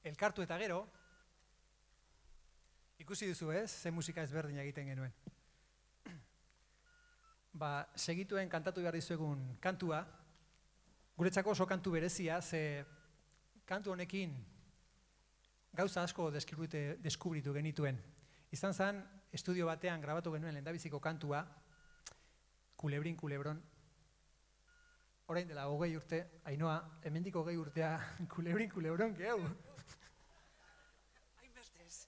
elkartu eta gero, ikusi duzu ez, ze musika ezberdin egiten genuen. Segituen kantatu behar dizuegun kantua, guretzako oso kantu berezia, ze kantu honekin gauza asko deskubritu genituen. Izan zen, estudio batean grabatu genuen lehendabiziko kantua, Kulebrin, Kulebron. Orain dela 20 urte, Ainhoa, hemendik 20 urtea, Kulebrin, Kulebron, gehau. Hainbestez.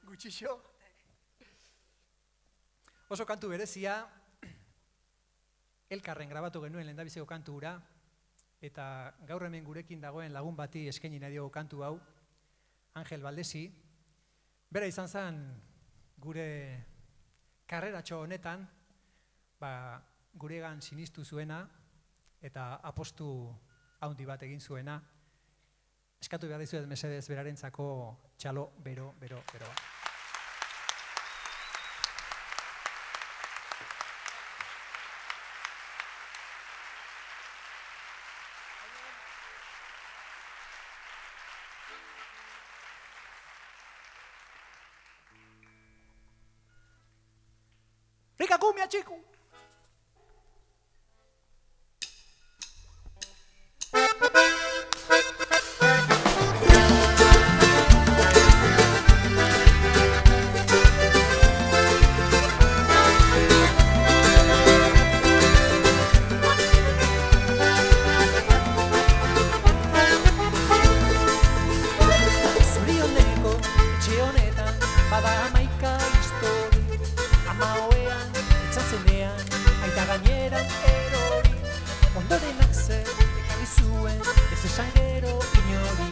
Gutxixo. Oso kantu berezia, elkarren grabatu genuen lehendabiziko kantu hura, eta gaur hemen gurekin dagoen lagun bati eskaini nahi diogu kantu hau, Angel Baldesi. Bera izan zen gure karreratxo honetan, guregan sinistu zuena eta apostu haundi bat egin zuena. Eskatu behar dizuet mesedez berarentzako txalo bero. Rica cumbia, chico. Zorioneko etxe honetan bada hamaika histori, amaoean etzazenean aita gaineran erori, ondorenak zer ekarri zuen ez esan gero inori,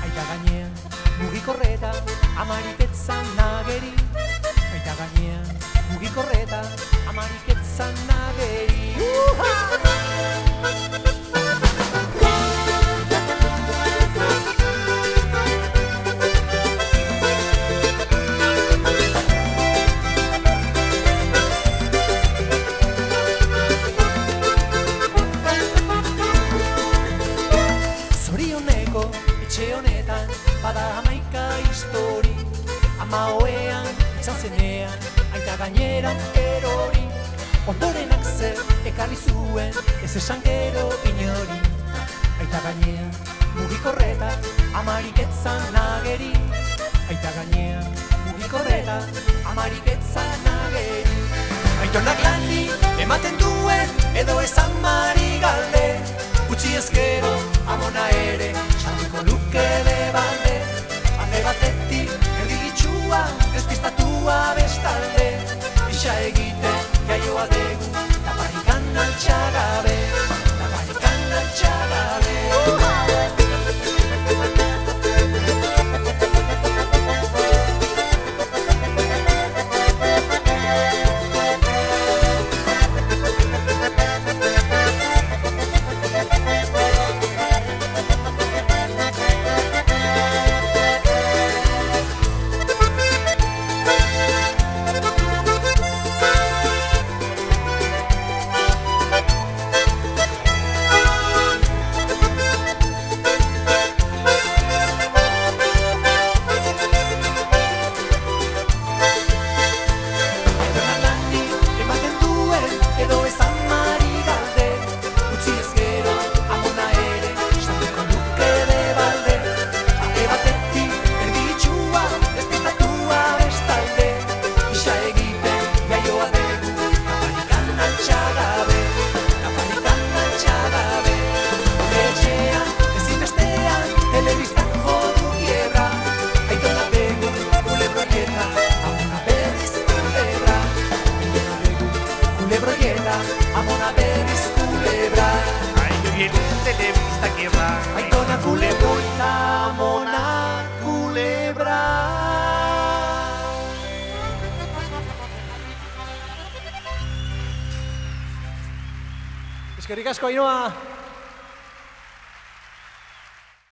aita gainean mugikorreta amarik etzan nageri, aita gainean mugikorreta amarik etzan nageri. Zorioneko etxe honetan bada hamaika histori, amaoean etzazenean aita gaineran erori, ondorenak zer ekarri zuen ez esan gero inori, aita gainean mugikorreta amarik etzan nageri, aita gainean mugikorreta amarik etzan nageri. Aitonak lani ematen duen edo esan mari galde, utzi ezkero amona ere salduko luke de balde, alde batetik erdigitxua despistatua bestalde, isa egite jaioa degu taparikan altxagabe, taparikan altxagabe. Amona berriz kulebra, Ahí viene telebista que va. aitona kulebroita, amona kulebra. Eskerrik asko, Ainhoa!